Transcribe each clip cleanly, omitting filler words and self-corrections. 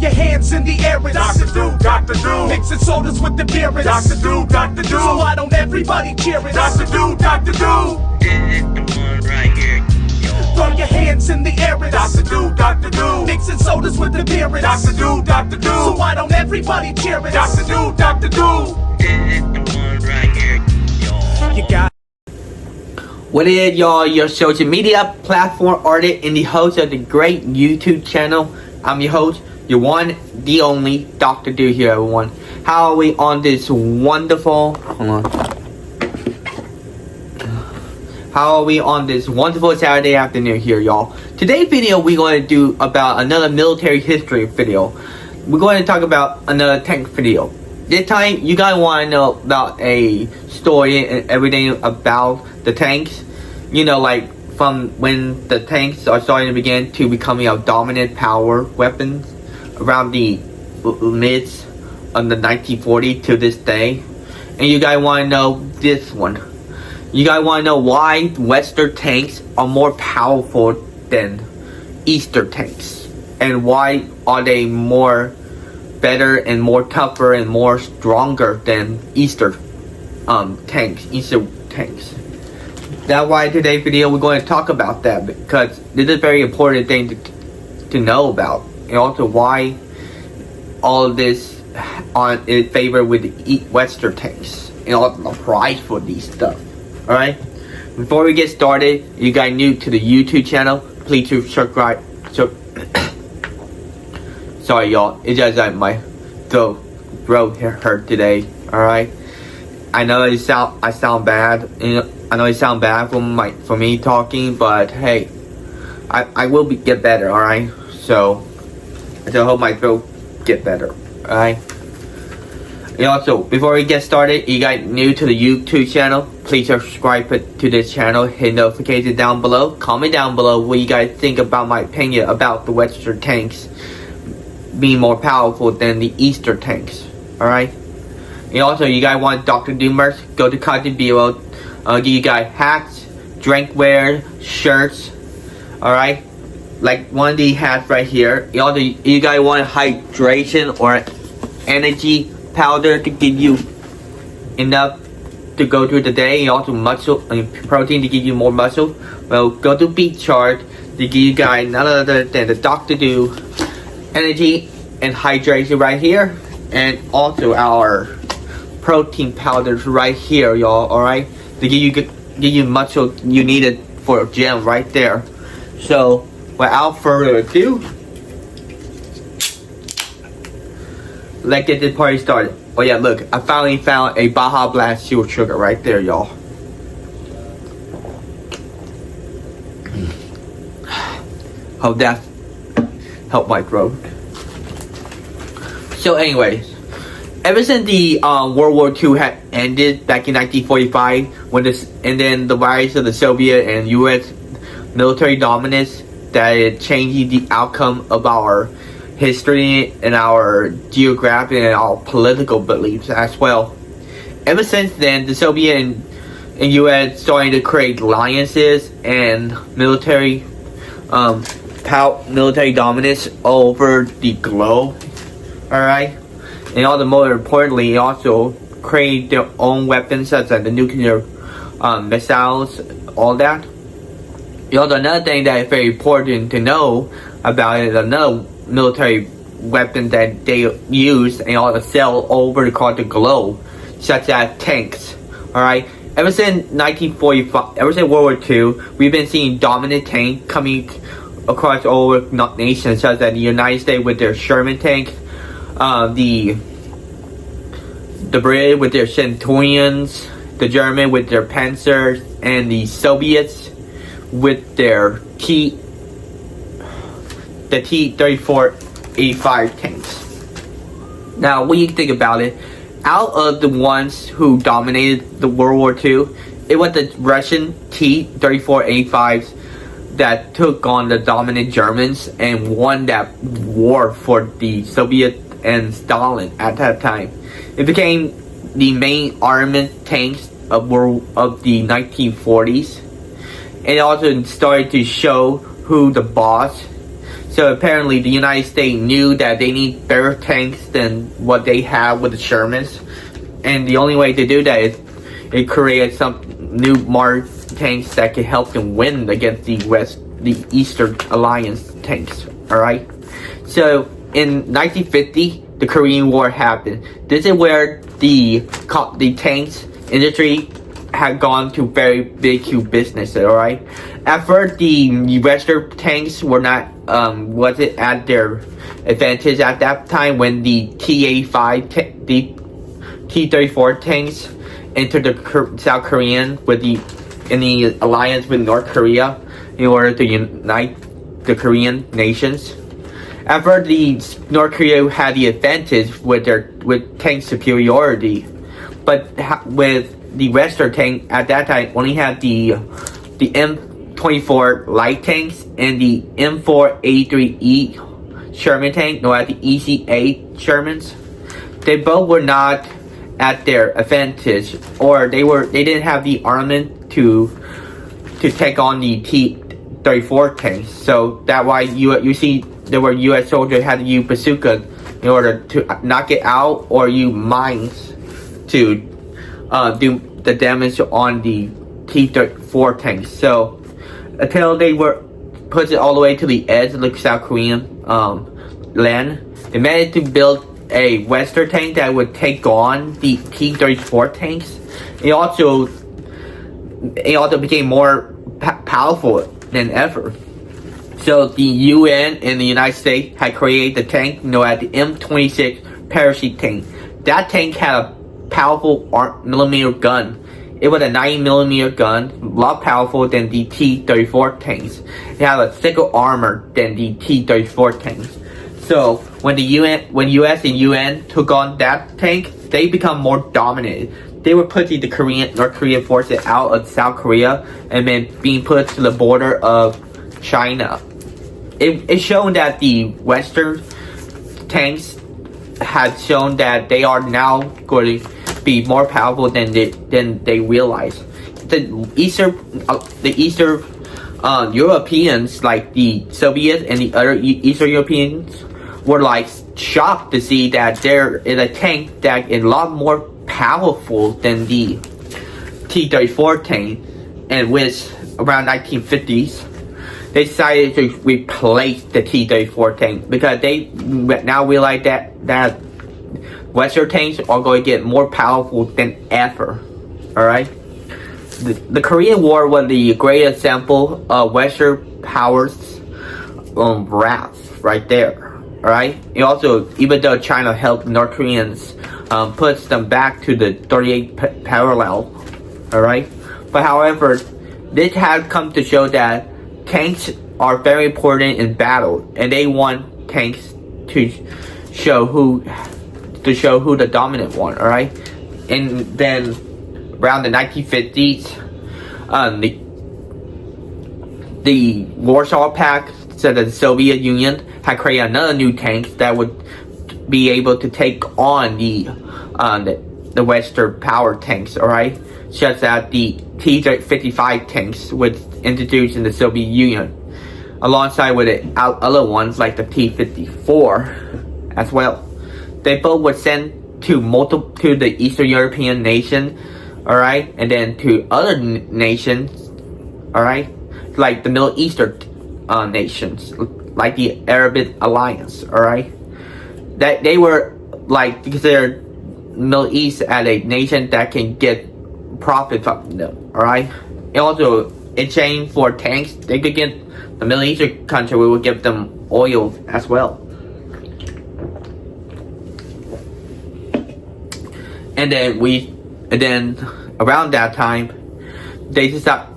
your hands in the air and Dr. Do, Dr. Do. mixing sodas with the beer and Dr. Do, Dr. Do. So why don't everybody cheer it? Dr. Do, Dr. Do. This is the one right here, yo. Throw your hands in the air and Dr. Do, Dr. Do. mixing sodas with the beer and Dr. Do, Dr. Do. So why don't everybody cheer it? Dr. Do, Dr. Do. This is the one right here, yo. You got What is y'all, your social media platform artist and the host of the great YouTube channel. I'm your host, your one, the only, Dr. Do here, everyone. How are we on this wonderful, How are we on this wonderful Saturday afternoon here, y'all? Today's video, we're going to do about another military history video. We're going to talk about another tank video. This time, you guys want to know about a story and everything about the tanks. You know, like from when the tanks are starting to begin to becoming a dominant power weapon around the mids of the 1940s to this day. And you guys want to know this one. You guys want to know why Western tanks are more powerful than Eastern tanks. And why are they more better and more tougher and more stronger than Eastern tanks. That's why today's video we're going to talk about that, because this is a very important thing to know about, and also why all of this on in favor with the Western tanks and all the price for these stuff. All right. Before we get started, you guys new to the YouTube channel, please subscribe. Sorry, y'all. It's just like my throat hurt today. All right. I know I sound bad. You know, I know it sounds bad for me talking, but hey, I will get better. All right. So I hope my throat get better. All right. And also, before we get started, you guys new to the YouTube channel, please subscribe to this channel, hit notifications down below, comment down below what you guys think about my opinion about the Western tanks being more powerful than the Eastern tanks. Alright? And also, you guys want Dr. Do merch, go to Content Below. I'll give you guys hats, drinkware, shirts. Alright? Like one of these hats right here. And also, you guys want hydration or energy powder to give you enough to go through the day, and also muscle and protein to give you more muscle. Well, go to Beat Chart to give you guys none other than the Dr. Do energy and hydration right here, and also our protein powders right here, y'all. All right, to give you muscle you needed for a gym right there. So without further ado, let's get this party started. Oh yeah, look, I finally found a Baja Blast Zero Sugar right there, y'all. Hope that helped my throat. So anyways, ever since the World War II had ended back in 1945, and then the rise of the Soviet and U.S. military dominance that it changed the outcome of our history and our geographic and our political beliefs as well. Ever since then, the Soviet and U.S. started to create alliances and military dominance over the globe. All right, and all the more importantly, also create their own weapons such as the nuclear missiles, all that. Also, another thing that is very important to know about it, another military weapon that they use and all the sell over across the globe, such as tanks. All right, ever since 1945, ever since World War II, we've been seeing dominant tanks coming across over nations, such as the United States with their Sherman tanks, the British with their Centurions, the German with their Panzers, and the Soviets with their T-34-85 tanks. Now, when you think about it, out of the ones who dominated the World War II, it was the Russian T-34-85s that took on the dominant Germans and won that war for the Soviet and Stalin at that time. It became the main armament tanks of the 1940s. It also started to show who the boss. So apparently the United States knew that they need better tanks than what they have with the Shermans. And the only way to do that is it created some new more tanks that could help them win against the Eastern Alliance tanks. Alright? So in 1950, the Korean War happened. This is where the tanks industry had gone to very big, huge businesses. Alright? At first, the Western tanks were not wasn't at their advantage at that time when the T-85, the T-34 tanks entered the South Korean in the alliance with North Korea in order to unite the Korean nations. After the North Korea had the advantage with tank superiority, but with the Western tank at that time only had the M24 light tanks and the M4A3E Sherman tank, known as the ECA Shermans. They both were not at their advantage, or they didn't have the armament to take on the T-34 tanks. So that's why you see there were U.S. soldiers had to use bazookas in order to knock it out, or use mines to do the damage on the T-34 tanks. So until they were pushed it all the way to the edge of the South Korean land, they managed to build a Western tank that would take on the T-34 tanks. It also became more powerful than ever. So the UN and the United States had created the tank known as the M26 parachute tank. That tank had a powerful millimeter gun. It was a 90mm gun, a lot powerful than the T-34 tanks. It had a thicker armor than the T-34 tanks. So when US and UN took on that tank, they become more dominant. They were putting the North Korean forces out of South Korea and then being put to the border of China. It showed that the Western tanks had shown that they are now going to be more powerful than they realized. The Eastern Europeans, like the Soviets and the other Eastern Europeans, were like shocked to see that there is a tank that is a lot more powerful than the T-34 tank, and which around 1950s they decided to replace the T-34 tank because they now realize that Western tanks are going to get more powerful than ever. Alright? The Korean War was the great example of Western powers' wrath right there. Alright? It also, even though China helped North Koreans, puts them back to the 38th parallel. Alright? But however, this has come to show that tanks are very important in battle, and they want tanks to show who the dominant one. Alright? And then around the 1950s, the Warsaw Pact, so the Soviet Union, had created another new tank that would be able to take on the Western power tanks. Alright? Such as the T-55 tanks was introduced in the Soviet Union, alongside with the other ones like the T-54 as well. They both were sent to the Eastern European nation, alright, and then to other nations, alright, like the Middle Eastern nations, like the Arab Alliance, alright. That they were like considered Middle East as a nation that can get profit from them, alright. And also, in exchange for tanks, they could get the Middle Eastern country. We would give them oil as well. And then around that time, they decided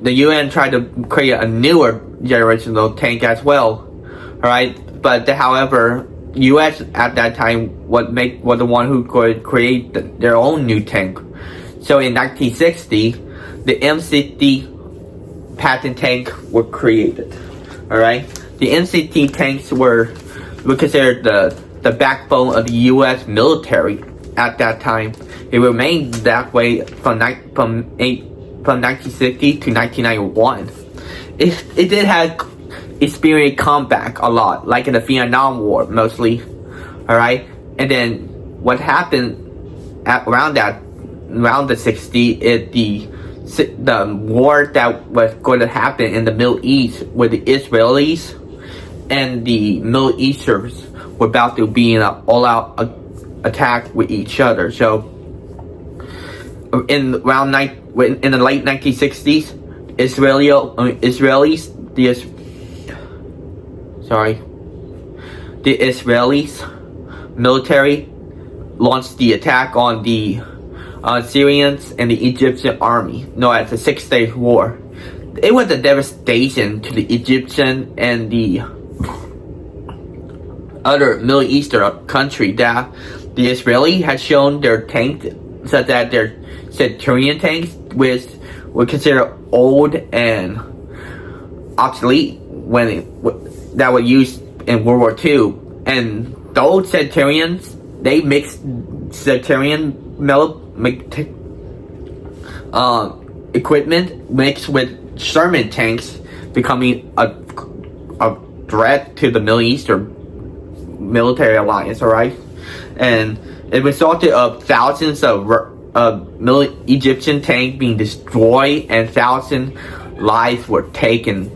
the UN tried to create a newer generation of tank as well, alright. But however, US at that time was the one who could create their own new tank. So in 1960, the M60 patent tank were created. Alright? The M60 tanks were considered the backbone of the US military at that time. It remained that way from 1960 to 1991. It did have experienced comeback a lot, like in the Vietnam War mostly. Alright? And then what happened around the 60s is the war that was going to happen in the Middle East with the Israelis and the Middle Easterners were about to be in an all-out attack with each other. So in the late 1960s, the Israelis military launched the attack on the Syrians and the Egyptian army, known as the 6-Day War. It was a devastation to the Egyptian and the other Middle Eastern country that the Israeli had shown their tanks, such as their Centurion tanks, which were considered old and obsolete that were used in World War II. And those Centurions, they mixed Centurion equipment mixed with Sherman tanks, becoming a threat to the Middle Eastern military alliance. Alright, and it resulted of thousands of Egyptian tanks being destroyed and thousands lives were taken.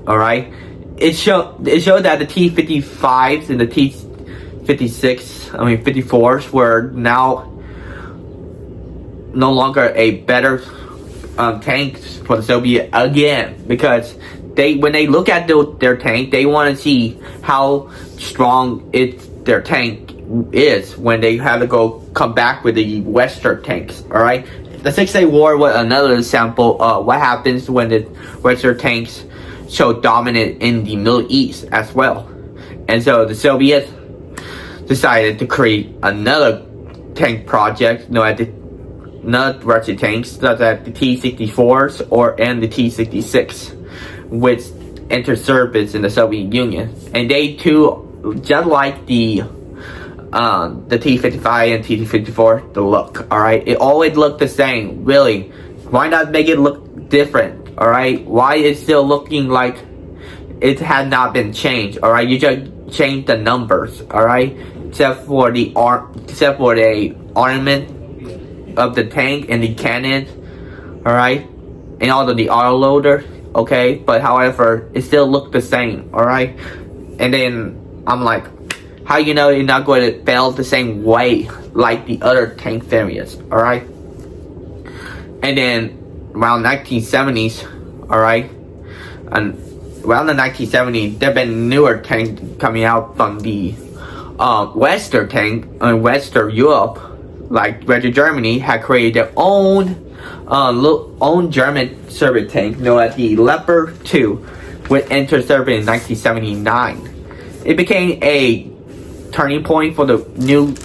Alright, it showed that the T-55s and the T-54s were now no longer a better tanks for the Soviet again, because when they look at their tank, they want to see how strong their tank is when they have to come back with the Western tanks. All right, the 6-Day War was another example of what happens when the Western tanks show dominant in the Middle East as well. And so the Soviets decided to create another tank project known as not Russian tanks, such as the T-64s and the T-66, which entered service in the Soviet Union. And they too, just like the T-55 and T-54, the look, alright? It always looked the same, really. Why not make it look different, alright? Why is it still looking like it had not been changed, alright? You just change the numbers, alright? Except for the armament of the tank and the cannon, alright, and also the autoloader, okay, but however, it still looked the same, alright. And then I'm like, how you know you're not going to fail the same way like the other tank variants, alright? And then around 1970s, alright, and around the 1970s, there have been newer tanks coming out from the Western tank in Western Europe, like Western Germany had created their own German Soviet tank known as the Leopard 2, which entered service in 1979. It became a turning point for the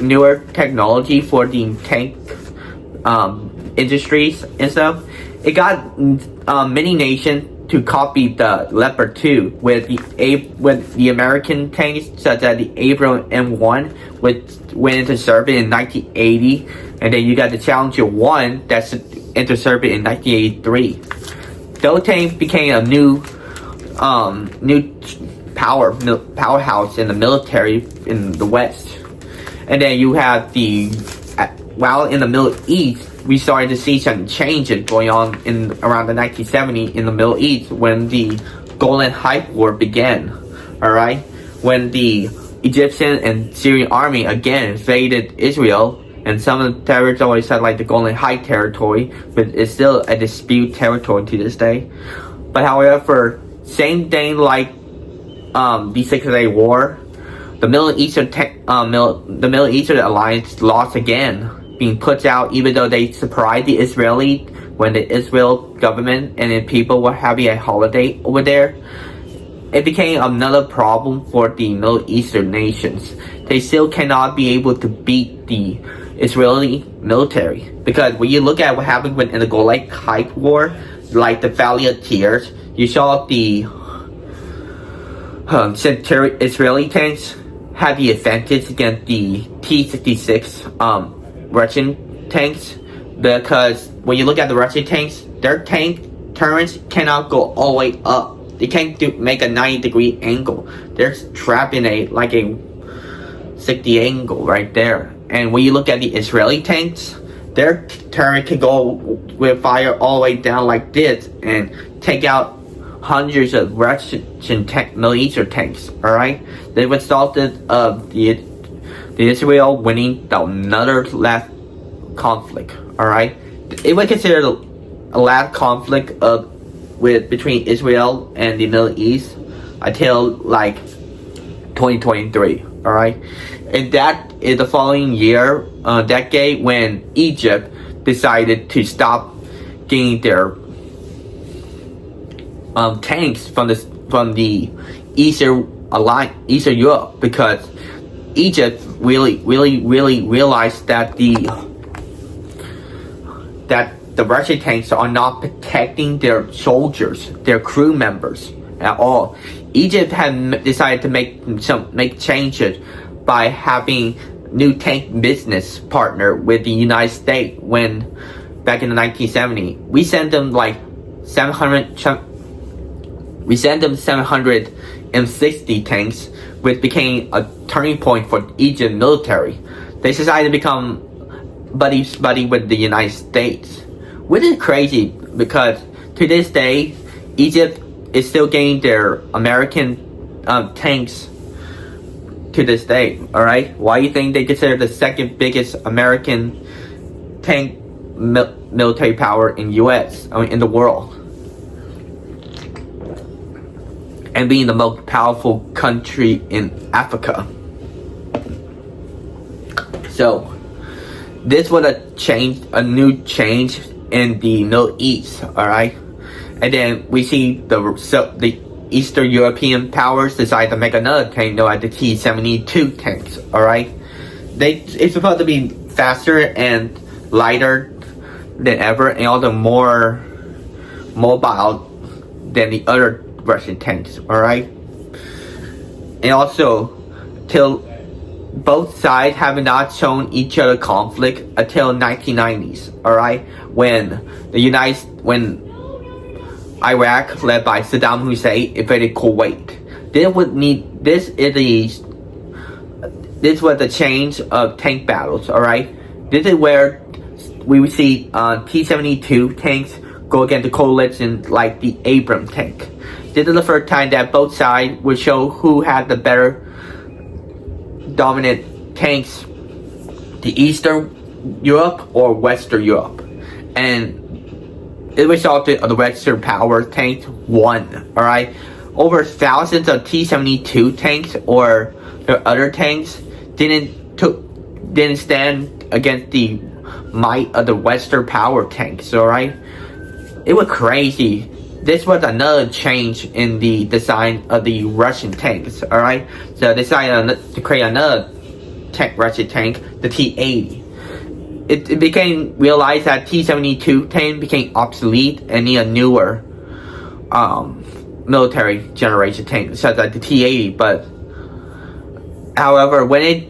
newer technology for the tank industries and stuff. It got many nations to copy the Leopard 2 with the American tanks, such as the Abrams M1, which went into service in 1980, and then you got the Challenger 1 that's entered service in 1983. Those tanks became a new powerhouse in the military in the West. And then you have while in the Middle East, we started to see some changes going on around the 1970s in the Middle East when the Golan Heights War began. Alright? When the Egyptian and Syrian army again invaded Israel, and some of the territories had like the Golan Heights territory, but it's still a dispute territory to this day. But however, same thing like the 6-Day War, the Middle Eastern alliance lost again, being put out even though they surprised the Israeli when the Israel government and the people were having a holiday over there. It became another problem for the Middle Eastern nations. They still cannot be able to beat the Israeli military, because when you look at what happened in the Golan Heights War, like the Valley of Tears, you saw the Israeli tanks had the advantage against the T-66 Russian tanks, because when you look at the Russian tanks, their tank turrets cannot go all the way up make a 90-degree angle. They're trapped in a 60 angle right there. And when you look at the Israeli tanks, their turret can go with fire all the way down like this and take out hundreds of Russian militia tanks. All right, they resulted of the Israel winning another last conflict. All right, it was considered a last conflict between Israel and the Middle East until 2023. All right, and that is the following year, decade, when Egypt decided to stop getting their tanks from the Eastern Europe, because Egypt really realized that the Russian tanks are not protecting their soldiers, their crew members at all. Egypt had decided to make changes by having new tank business partner with the United States. When back in the 1970s, we sent them 760 tanks, which became a turning point for Egypt military. They decided to become buddy with the United States, which is crazy because to this day, Egypt is still getting their American tanks to this day. All right, why do you think they consider the second biggest American tank military power in in the world, and being the most powerful country in Africa? So this was a new change in the Middle East. All right, and then we see the Eastern European powers decide to make another tank known as the T-72 tanks. All right, it's supposed to be faster and lighter than ever, and also more mobile than the other Russian tanks. All right, and also till both sides have not shown each other conflict until 1990s. All right, when Iraq, led by Saddam Hussein, invaded Kuwait. This was the change of tank battles. All right, this is where we would see T-72 tanks go against the coalition like the Abrams tank. This is the first time that both sides would show who had the better dominant tanks, the Eastern Europe or Western Europe, and it resulted in the Western power tanks won. All right, over thousands of T-72 tanks or their other tanks didn't stand against the might of the Western power tanks. All right, it was crazy. This was another change in the design of the Russian tanks. All right, so they decided to create another Russian tank, the T-80. It became realized that T-72 tank became obsolete and need a newer military generation tank, such as the T-80. But however, when it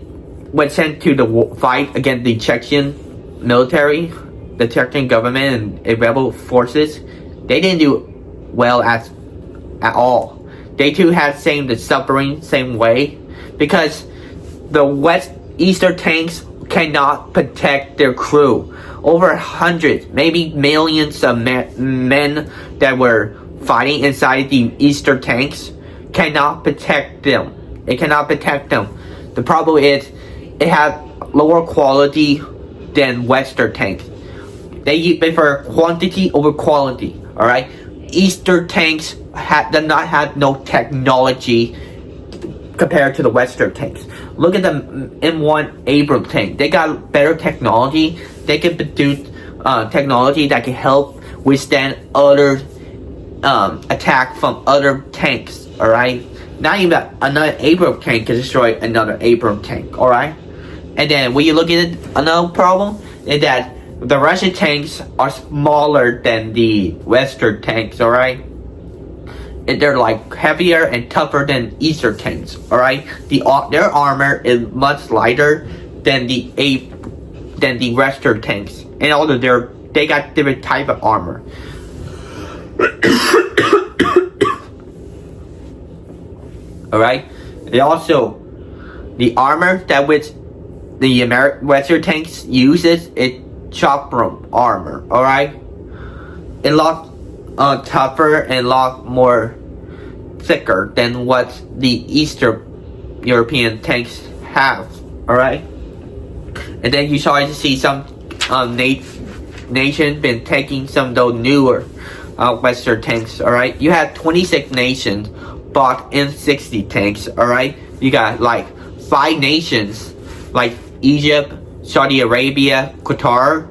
was sent to the fight against the Chechen military, the Chechen government and rebel forces, they didn't do well at all. They too had the suffering same way, because the Eastern tanks cannot protect their crew. Over hundreds, maybe millions of men that were fighting inside the Eastern tanks cannot protect them. It cannot protect them. The problem is it had lower quality than Western tanks. They prefer quantity over quality. All right, Eastern tanks did not have no technology compared to the Western tanks. Look at the M1 Abrams tank. They got better technology. They can produce technology that can help withstand other attack from other tanks. All right, not even another Abrams tank can destroy another Abrams tank. All right, and then when you look at it, another problem is that the Russian tanks are smaller than the Western tanks. All right, they're heavier and tougher than Eastern tanks. All right, their armor is much lighter than the Western tanks, and although they got different type of armor. Alright? They also, the armor that which the Western tanks uses is chopper armor. Alright? It a lot tougher and a lot more thicker than what the Eastern European tanks have. Alright? And then you start to see some nations been taking some of those newer Western tanks. Alright? You had 26 nations bought in 60 tanks. Alright? You got like 5 nations like Egypt, Saudi Arabia, Qatar,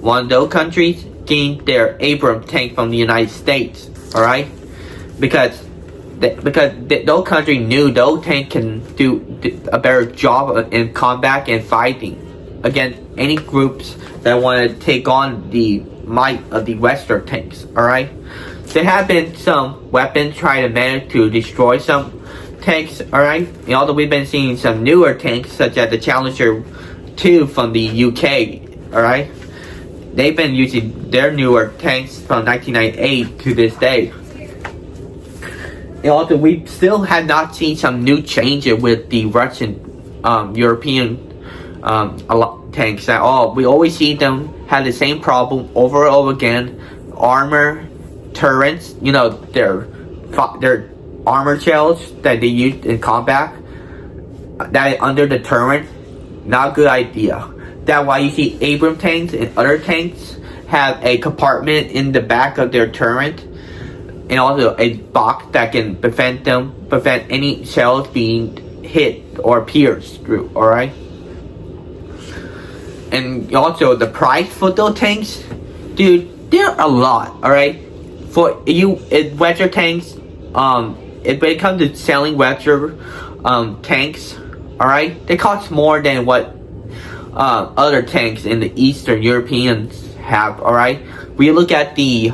one of those countries getting their Abrams tank from the United States. Alright? Because those countries knew those tanks can do a better job in combat and fighting against any groups that want to take on the might of the Western tanks. Alright? There have been some weapons trying to manage to destroy some tanks. Alright? And although we've been seeing some newer tanks such as the Challenger 2 from the UK. Alright? They've been using their newer tanks from 1998 to this day. And also, we still have not seen some new changes with the Russian, European tanks at all. We always see them have the same problem over and over again. Armor, turrets, you know, their armor shells that they use in combat, that is under the turret. Not a good idea. That's why you see Abrams tanks and other tanks have a compartment in the back of their turret, and also a box that can prevent any shells being hit or pierced through. Alright? And also the price for those tanks, dude, they're a lot. Alright? For you, Western tanks, when it comes to selling Western tanks, alright, they cost more than what other tanks in the Eastern Europeans have. Alright? When you look at the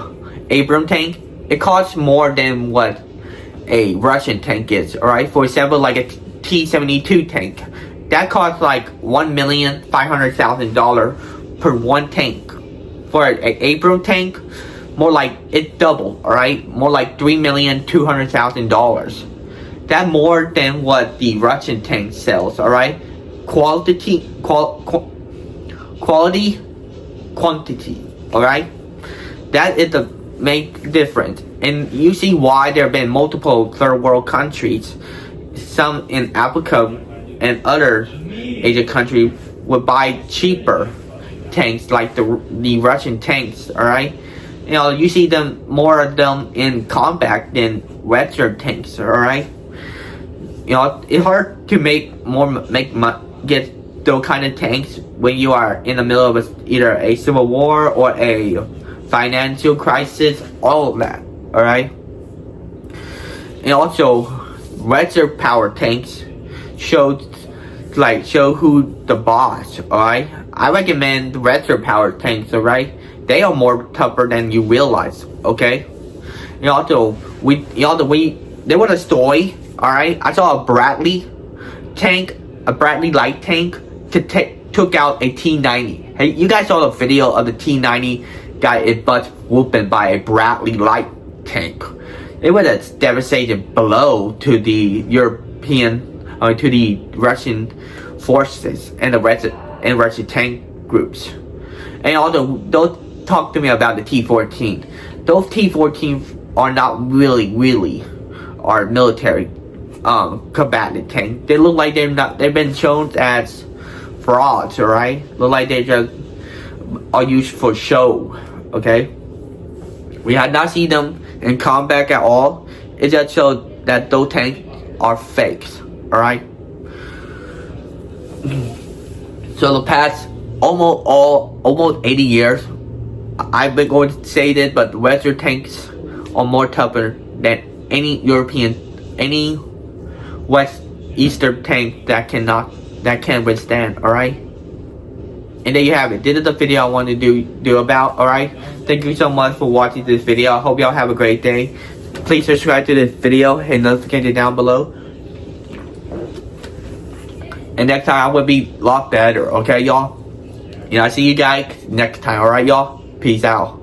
Abrams tank, it costs more than what a Russian tank is. Alright? For example, like a T-72 tank, that costs like $1,500,000 per one tank. For an Abrams tank, more like it's double. Alright? More like $3,200,000. That's more than what the Russian tank sells. Alright? Quality, quantity. Alright? That is the main difference. And you see why there have been multiple third world countries, some in Africa and other Asian countries, would buy cheaper tanks like the Russian tanks. Alright? You know, you see them, more of them in combat than Western tanks. Alright? You know, it's hard to get those kind of tanks when you are in the middle of either a civil war or a financial crisis, all of that. Alright? And also, Western power tanks show who the boss. Alright? I recommend Western power tanks. Alright? They are more tougher than you realize. Okay? And also, there was a story. Alright? I saw a Bradley light tank took out a T-90. Hey, you guys saw the video of the T-90 got its butt whooping by a Bradley light tank. It was a devastating blow to the to the Russian forces and the Russian tank groups. And also, don't talk to me about the T-14. Those T-14 are not really are military combatant tank. They look like they've been shown as frauds. Alright? Look like they just are used for show. Okay? We have not seen them in combat at all. It just shows that those tanks are fakes. Alright? So the past almost 80 years, I've been going to say this, but Western tanks are more tougher than any West Eastern tank that can withstand. Alright? And there you have it. This is the video I wanted to do about. Alright? Thank you so much for watching this video. I hope y'all have a great day. Please subscribe to this video and notification down below. And next time I will be a lot better. Okay, y'all? And I'll see you guys next time. Alright, y'all? Peace out.